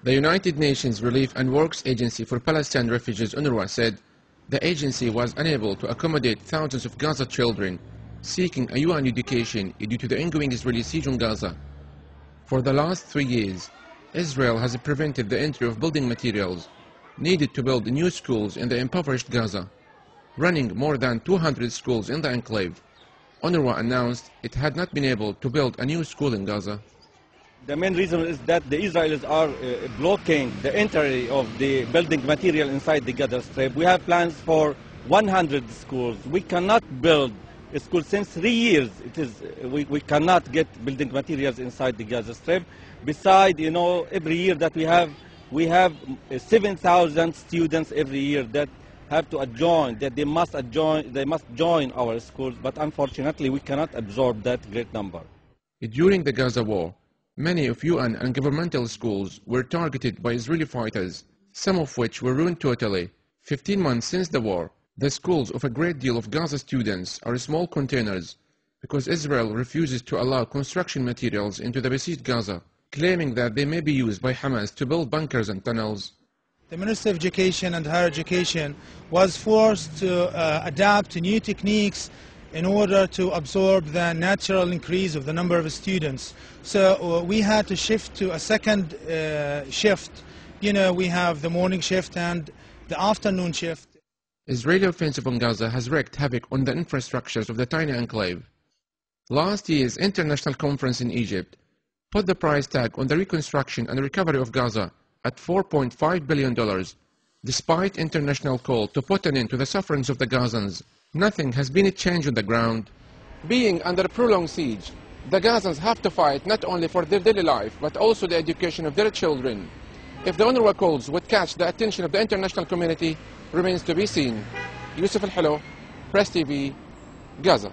The United Nations Relief and Works Agency for Palestine Refugees UNRWA said the agency was unable to accommodate thousands of Gaza children seeking a UN education due to the ongoing Israeli siege on Gaza. For the last 3 years, Israel has prevented the entry of building materials needed to build new schools in the impoverished Gaza, running more than 200 schools in the enclave. UNRWA announced it had not been able to build a new school in Gaza. The main reason is that the Israelis are blocking the entry of the building material inside the Gaza Strip. We have plans for 100 schools. We cannot build a school since 3 years. We cannot get building materials inside the Gaza Strip. Besides, every year that we have 7,000 students every year that have to join, that they must join our schools. But unfortunately, we cannot absorb that great number. During the Gaza war, many of UN and governmental schools were targeted by Israeli fighters, some of which were ruined totally. 15 months since the war, the schools of a great deal of Gaza students are small containers because Israel refuses to allow construction materials into the besieged Gaza, claiming that they may be used by Hamas to build bunkers and tunnels. The Minister of Education and Higher Education was forced to adapt to new techniques in order to absorb the natural increase of the number of students. So we had to shift to a second shift. We have the morning shift and the afternoon shift. Israeli offensive on Gaza has wreaked havoc on the infrastructures of the tiny enclave. Last year's international conference in Egypt put the price tag on the reconstruction and recovery of Gaza at $4.5 billion. Despite international call to put an end to the sufferings of the Gazans, nothing has been changed on the ground. Being under prolonged siege, the Gazans have to fight not only for their daily life, but also the education of their children. If the UNRWA calls would catch the attention of the international community remains to be seen. Yusuf Al-Halo, Press TV, Gaza.